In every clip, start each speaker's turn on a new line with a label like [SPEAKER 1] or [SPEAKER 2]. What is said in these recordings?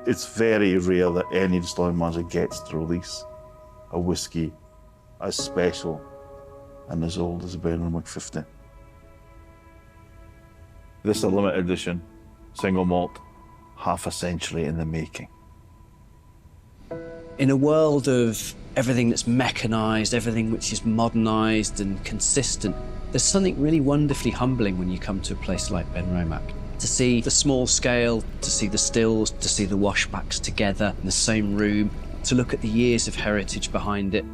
[SPEAKER 1] It's very rare that any distilling manager gets to release a whiskey as special and as old as the Benromach 50. This is a limited edition, single malt, half a century in the making.
[SPEAKER 2] In a world of everything that's mechanised, everything which is modernised and consistent, there's something really wonderfully humbling when you come to a place like Benromach. To see the small scale, to see the stills, to see the washbacks together in the same room, to look at the years of heritage behind it.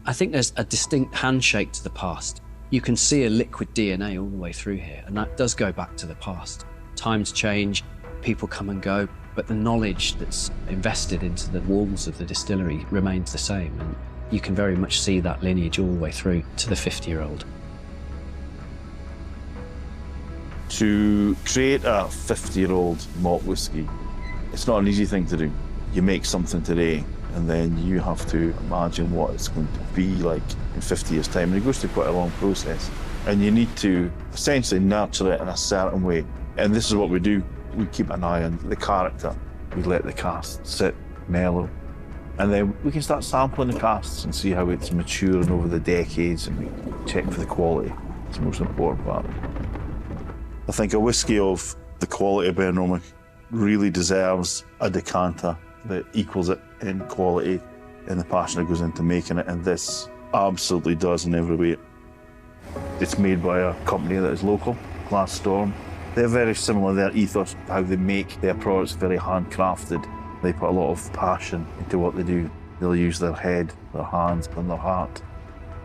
[SPEAKER 2] I think there's a distinct handshake to the past. You can see a liquid DNA all the way through here, and that does go back to the past. Times change, people come and go, but the knowledge that's invested into the walls of the distillery remains the same, and you can very much see that lineage all the way through to the 50-year-old.
[SPEAKER 1] To create a 50-year-old malt whiskey, it's not an easy thing to do. You make something today, and then you have to imagine what it's going to be like in 50 years' time. And it goes through quite a long process. And you need to essentially nurture it in a certain way. And this is what we do. We keep an eye on the character. We let the cask sit, mellow. And then we can start sampling the casks and see how it's maturing over the decades, and we check for the quality. It's the most important part. I think a whiskey of the quality of Benromach really deserves a decanter that equals it in quality and the passion that goes into making it, and this absolutely does in every way. It's made by a company that is local, Glasstorm. They're very similar, their ethos, how they make their products, very handcrafted. They put a lot of passion into what they do. They'll use their head, their hands, and their heart.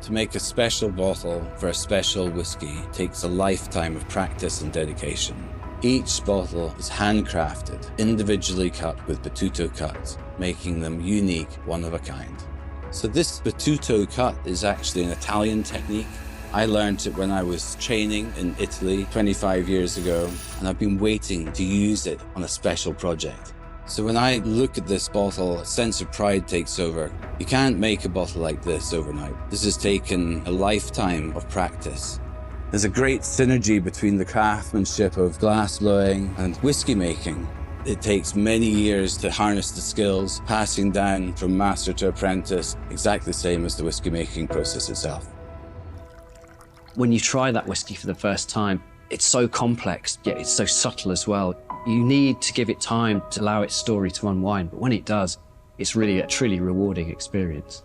[SPEAKER 3] To make a special bottle for a special whiskey takes a lifetime of practice and dedication. Each bottle is handcrafted, individually cut with Batuto cuts, making them unique, one of a kind. So this Batuto cut is actually an Italian technique. I learned it when I was training in Italy 25 years ago, and I've been waiting to use it on a special project. So when I look at this bottle, a sense of pride takes over. You can't make a bottle like this overnight. This has taken a lifetime of practice. There's a great synergy between the craftsmanship of glass blowing and whiskey making. It takes many years to harness the skills, passing down from master to apprentice, exactly the same as the whiskey making process itself.
[SPEAKER 2] When you try that whiskey for the first time, it's so complex, yet it's so subtle as well. You need to give it time to allow its story to unwind, but when it does, it's really a truly rewarding experience.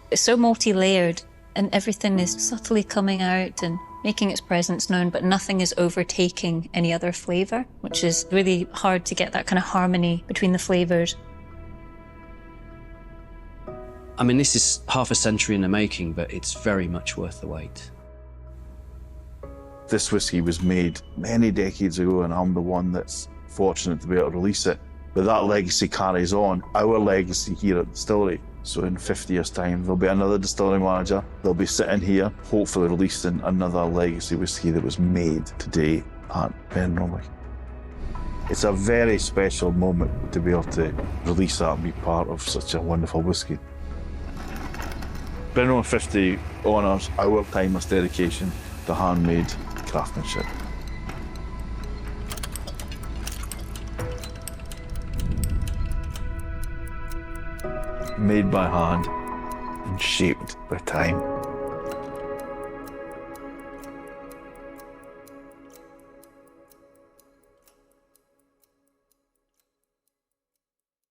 [SPEAKER 4] It's so multi-layered, and everything is subtly coming out and making its presence known, but nothing is overtaking any other flavour, which is really hard to get that kind of harmony between the flavours.
[SPEAKER 2] I mean, this is half a century in the making, but it's very much worth the wait.
[SPEAKER 1] This whiskey was made many decades ago, and I'm the one that's fortunate to be able to release it. But that legacy carries on, our legacy here at the distillery. So in 50 years' time, there'll be another distilling manager. They'll be sitting here, hopefully releasing another legacy whiskey that was made today at Benromach. It's a very special moment to be able to release that and be part of such a wonderful whiskey. Benromach 50 honours our timeless dedication to handmade craftsmanship. Made by hand and shaped by time.